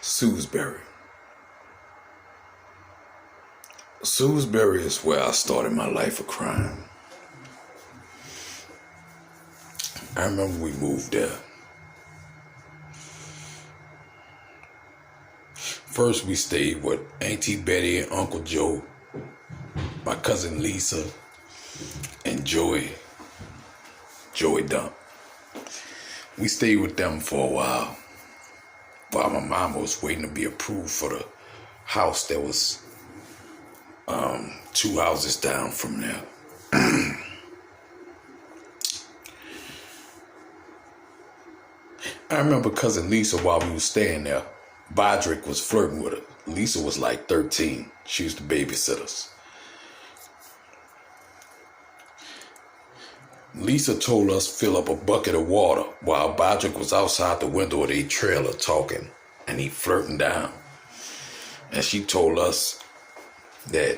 Shrewsbury. Shrewsbury is where I started my life of crime. I remember we moved there. First we stayed with Auntie Betty and Uncle Joe, my cousin Lisa, and Joey Dump. We stayed with them for a while my mama was waiting to be approved for the house that was 2 houses down from there. I remember cousin Lisa, while we were staying there, Bodrick was flirting with her. Lisa was like 13. She used to babysit us. Lisa told us fill up a bucket of water while Bodrick was outside the window of their trailer talking and he flirting down. And she told us that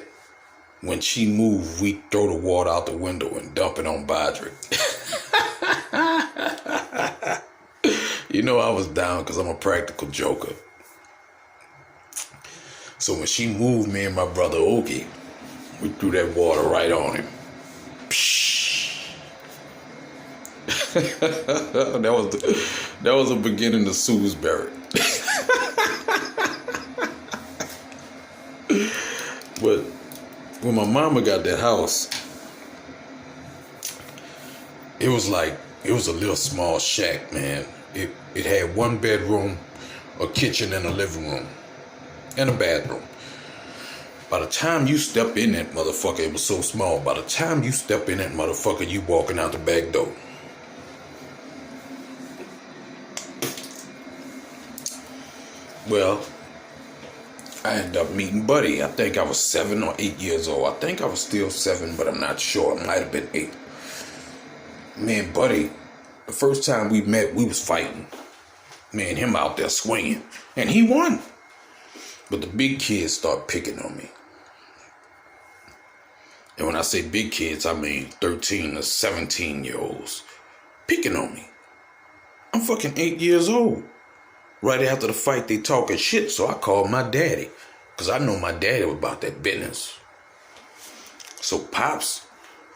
when she moved, we throw the water out the window and dump it on Bodrick. You know I was down because I'm a practical joker. So when she moved, me and my brother Ogie, we threw that water right on him. that was the beginning of Shrewsbury. But when my mama got that house, it was a little small shack, man. It had one bedroom, a kitchen, and a living room, and a bathroom. By the time you step in that motherfucker, it was so small. By the time you step in that motherfucker, you walking out the back door. Well, I ended up meeting Buddy. I think I was 7 or 8 years old. I think I was still 7, but I'm not sure. It might have been 8. Me and Buddy, the first time we met, we was fighting. Me and him out there swinging. And he won. But the big kids start picking on me. And when I say big kids, I mean 13 to 17-year-olds picking on me. I'm fucking 8 years old. Right after the fight, they talking shit, so I called my daddy. Because I know my daddy was about that business. So Pops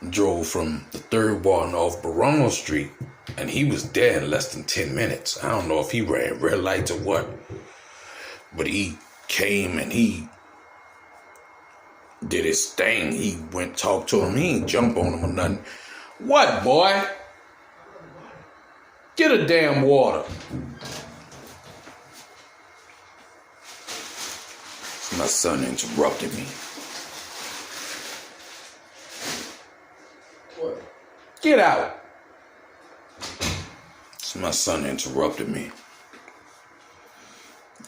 drove from the 3rd Ward off Baron Street, and he was there in less than 10 minutes. I don't know if he ran red lights or what. But he came and he did his thing. He went talk to him. He ain't jump on him or nothing. What, boy? Get a damn water. My son interrupted me. What? Get out. So my son interrupted me.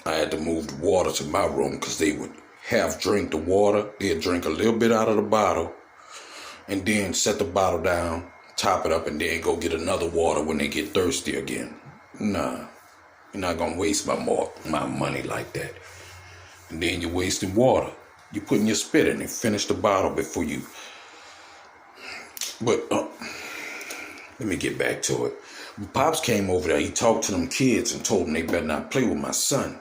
I had to move the water to my room because they would half drink the water. They'd drink a little bit out of the bottle and then set the bottle down, top it up, and then go get another water when they get thirsty again. Nah, you're not going to waste my money like that. And then you're wasting water. You're putting your spit in and finish the bottle before you. But let me get back to it. When Pops came over there, he talked to them kids and told them they better not play with my son.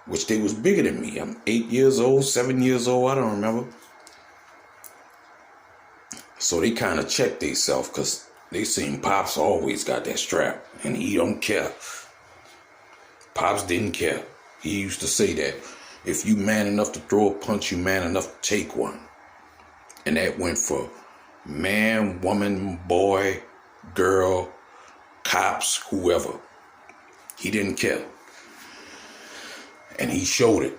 Which they was bigger than me. I'm 8 years old, 7 years old, I don't remember. So they kind of checked themselves because they seen Pops always got that strap. And he don't care. Pops didn't care. He used to say that if you man enough to throw a punch, you man enough to take one. And that went for man, woman, boy, girl, cops, whoever. He didn't care. And he showed it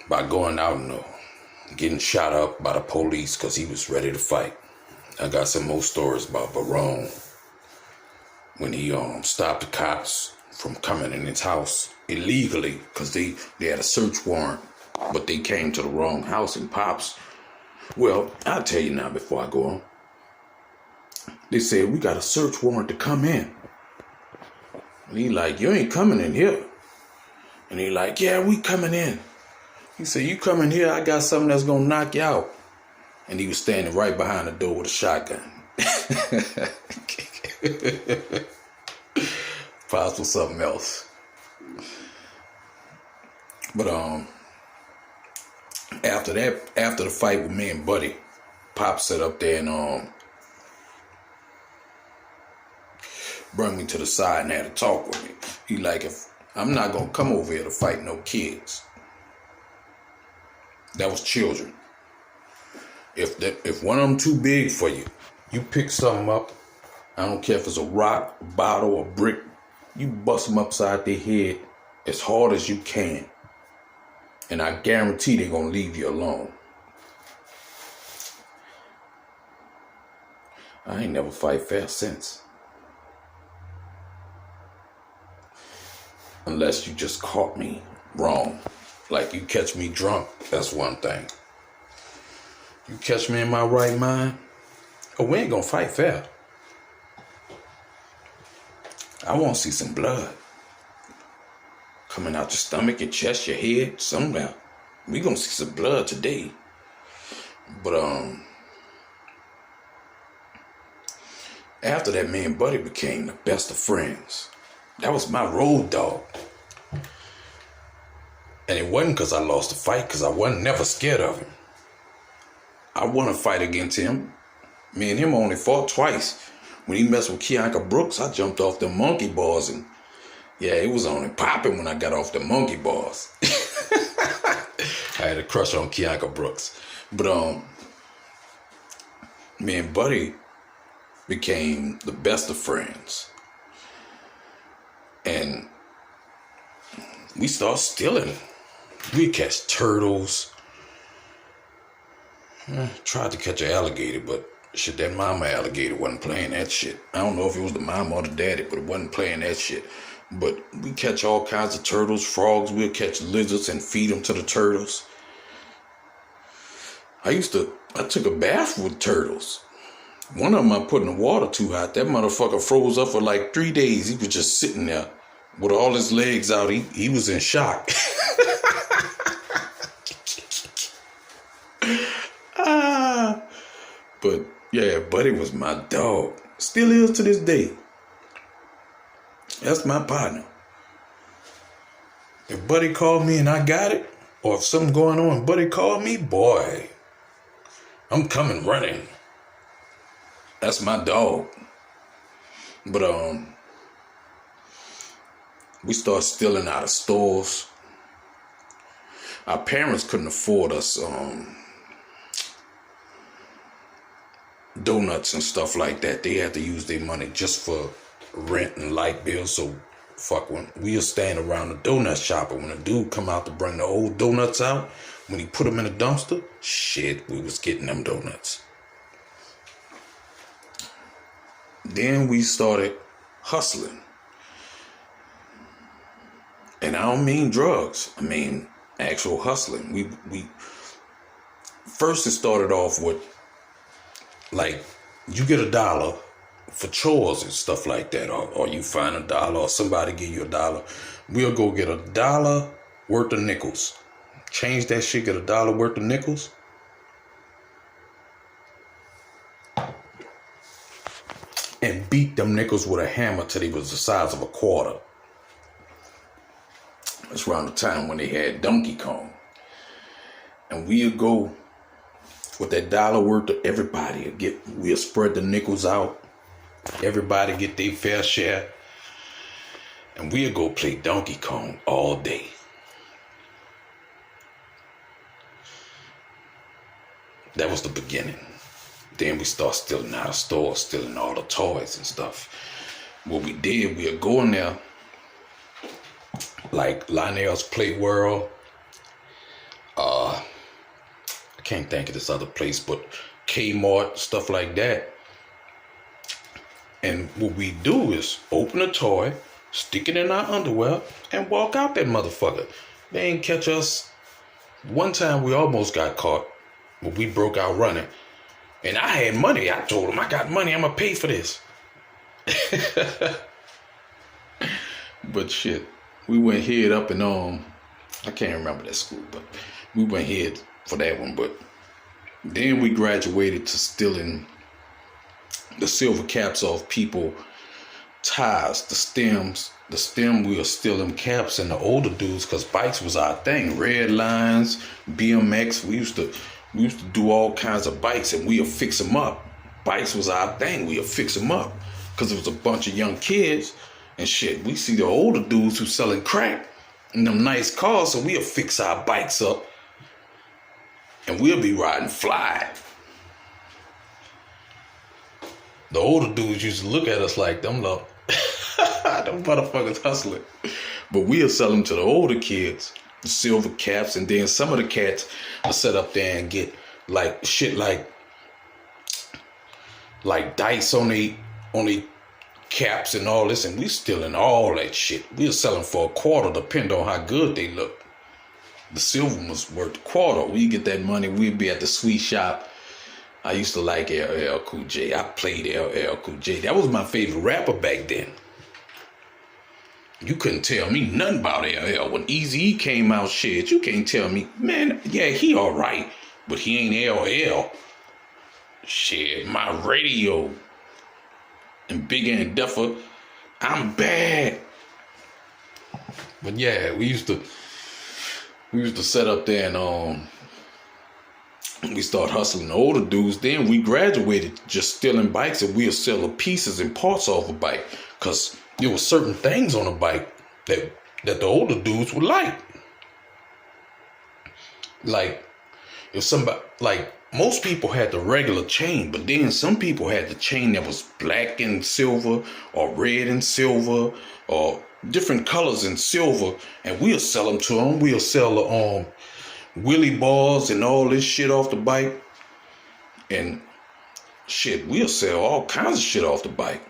by going out and getting shot up by the police because he was ready to fight. I got some more stories about Barone when he stopped the cops from coming in his house illegally because they had a search warrant, but they came to the wrong house. And Pops, well, I'll tell you now before I go on. They said, we got a search warrant to come in. And he like, you ain't coming in here. And he like, yeah, we coming in. He said, you come in here, I got something that's going to knock you out. And he was standing right behind the door with a shotgun. Pops was something else. But after the fight with me and Buddy, Pop sat up there and brought me to the side and had a talk with me. He like, if I'm not gonna come over here to fight no kids. That was children. If one of them too big for you, you pick something up. I don't care if it's a rock, a bottle, a brick. You bust them upside their head as hard as you can. And I guarantee they're going to leave you alone. I ain't never fight fair since. Unless you just caught me wrong. Like you catch me drunk, that's one thing. You catch me in my right mind, we ain't going to fight fair. I want to see some blood coming out your stomach, your chest, your head, somewhere. We gonna see some blood today. But after that, me and Buddy became the best of friends. That was my road dog. And it wasn't because I lost the fight, because I wasn't never scared of him. I won a fight against him. Me and him only fought twice. When he messed with Kianka Brooks, I jumped off the monkey bars and yeah, it was only popping when I got off the monkey bars. I had a crush on Kianka Brooks. But me and Buddy became the best of friends. And we started stealing. We'd catch turtles. Tried to catch an alligator, but shit, that mama alligator wasn't playing that shit. I don't know if it was the mama or the daddy, but it wasn't playing that shit. But we catch all kinds of turtles, frogs. We'll catch lizards and feed them to the turtles. I took a bath with turtles. One of them I put in the water too hot. That motherfucker froze up for like 3 days. He was just sitting there with all his legs out. He was in shock. But yeah, Buddy was my dog. Still is to this day. That's my partner. If Buddy called me and I got it, or if something going on and Buddy called me, boy, I'm coming running. That's my dog. But we started stealing out of stores. Our parents couldn't afford us donuts and stuff like that. They had to use their money just for rent and light bills. So when we were staying around the donut shop, and when a dude come out to bring the old donuts out, when he put them in a dumpster, shit, we was getting them donuts. Then we started hustling. And I don't mean drugs. I mean actual hustling. We first it started off with, like, you get $1 for chores and stuff like that, or you find $1 or somebody give you $1. We'll go get $1 worth of nickels. Change that shit, get $1 worth of nickels. And beat them nickels with a hammer till they was the size of a quarter. That's around the time when they had Donkey Kong. And we'll go with that $1 worth of everybody. We'll spread the nickels out. Everybody get their fair share. And we'll go play Donkey Kong all day. That was the beginning. Then we start stealing out of stores, stealing all the toys and stuff. What we did, we'll go in there, like Lionel's Play World. I can't think of this other place, but Kmart, stuff like that. And what we do is open a toy, stick it in our underwear, and walk out that motherfucker. They ain't catch us. One time we almost got caught, but we broke out running. And I had money. I told them, I got money, I'm gonna pay for this. But shit, we went head up and I can't remember that school, but we went head for that one. But then we graduated to stealing the silver caps off people, ties, the stems, the stem wheel steal them caps and the older dudes, because bikes was our thing. Red lines, BMX. We used to do all kinds of bikes, and we'll fix them up. Bikes was our thing. We'll fix them up because it was a bunch of young kids and shit. We see the older dudes who selling crack in them nice cars, so we'll fix our bikes up and we'll be riding fly. The older dudes used to look at us like them little them motherfuckers hustling. But we'll sell them to the older kids, the silver caps, and then some of the cats will set up there and get like shit like dice on the caps and all this, and we stealing all that shit. We'll sell them for $0.25, depending on how good they look. The silver was worth $0.25. We get that money, we'd be at the sweet shop. I used to like LL Cool J. I played LL Cool J. That was my favorite rapper back then. You couldn't tell me nothing about LL. When Eazy-E came out, shit, you can't tell me, man, yeah, he all right, but he ain't LL. Shit, my radio and Big and Duffer, I'm bad. But yeah, we used to set up there and we start hustling the older dudes. Then we graduated just stealing bikes, and we'll sell the pieces and parts off a bike, because there were certain things on a bike that the older dudes would like. Like if somebody, like most people had the regular chain, but then some people had the chain that was black and silver or red and silver or different colors in silver, and we'll sell them to them. We'll sell the wheelie bars and all this shit off the bike, and shit, we'll sell all kinds of shit off the bike.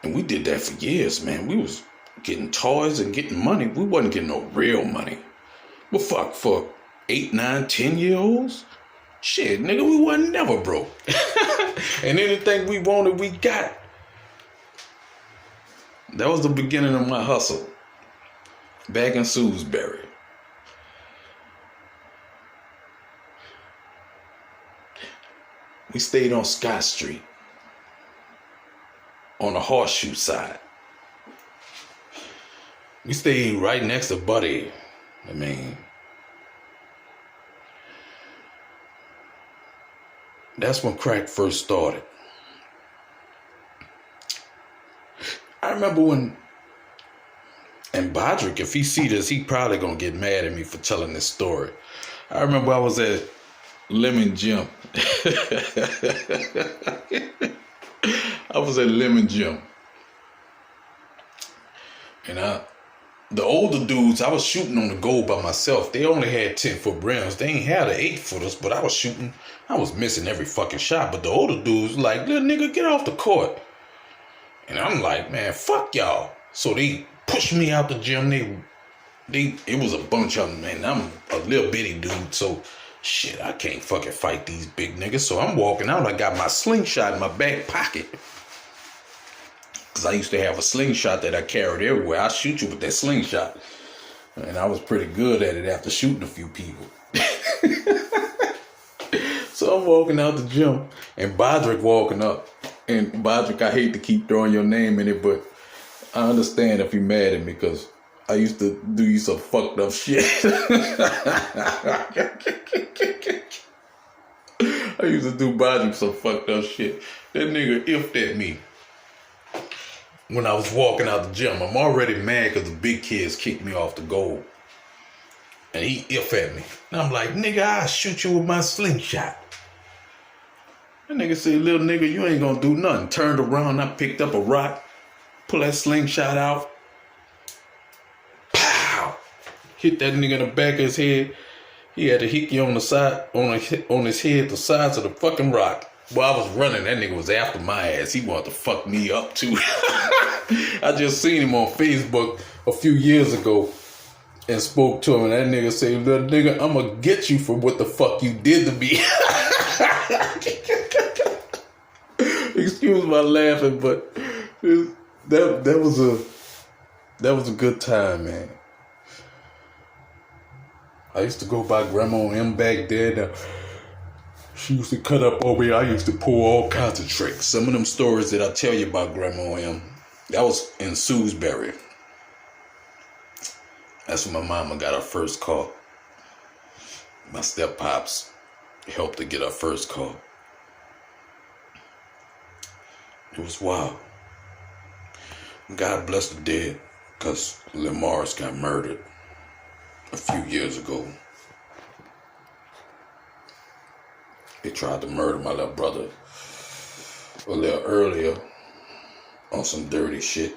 And we did that for years, man. We was getting toys and getting money. We wasn't getting no real money. But fuck, for 8, 9, 10-year-olds, shit, nigga, we wasn't never broke. And anything we wanted, we got. That was the beginning of my hustle. Back in Shrewsbury. We stayed on Scott Street, on the Horseshoe side. We stayed right next to Buddy. I mean, that's when crack first started. I remember when, and Bodrick, if he see this, he probably gonna get mad at me for telling this story. I remember I was at Lemon Jim. I was at Lemon Jim. And the older dudes, I was shooting on the goal by myself. They only had 10-foot rims. They ain't had an 8-footers, but I was shooting. I was missing every fucking shot. But the older dudes were like, little nigga, get off the court. And I'm like, man, fuck y'all. So they pushed me out the gym. It was a bunch of them, man. I'm a little bitty dude, so shit, I can't fucking fight these big niggas. So I'm walking out. I got my slingshot in my back pocket. Because I used to have a slingshot that I carried everywhere. I shoot you with that slingshot. And I was pretty good at it after shooting a few people. So I'm walking out the gym, and Bodrick walking up. And Bodrick, I hate to keep throwing your name in it, but I understand if you're mad at me, because I used to do you some fucked up shit. I used to do Bodrick some fucked up shit. That nigga ifed at me when I was walking out the gym. I'm already mad because the big kids kicked me off the goal. And he if at me. And I'm like, nigga, I'll shoot you with my slingshot. That nigga said, little nigga, you ain't gonna do nothing. Turned around, I picked up a rock, pull that slingshot out. Pow! Hit that nigga in the back of his head. He had a hickey on the side, on his head, the sides of the fucking rock. While I was running, that nigga was after my ass. He wanted to fuck me up too. I just seen him on Facebook a few years ago and spoke to him, and that nigga said, little nigga, I'm gonna get you for what the fuck you did to me. Excuse my laughing, but that was a good time, man. I used to go by Grandma M back then. She used to cut up over here. I used to pull all kinds of tricks. Some of them stories that I tell you about Grandma M, that was in Shrewsbury. That's when my mama got her first car. My step-pops helped her get her first car. It was wild. God bless the dead, because Lil Morris got murdered a few years ago. They tried to murder my little brother a little earlier on some dirty shit.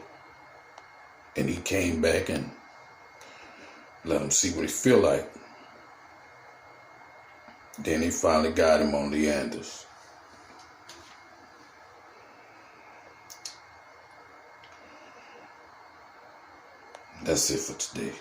And he came back and let him see what he feel like. Then they finally got him on Leander's. That's it for today.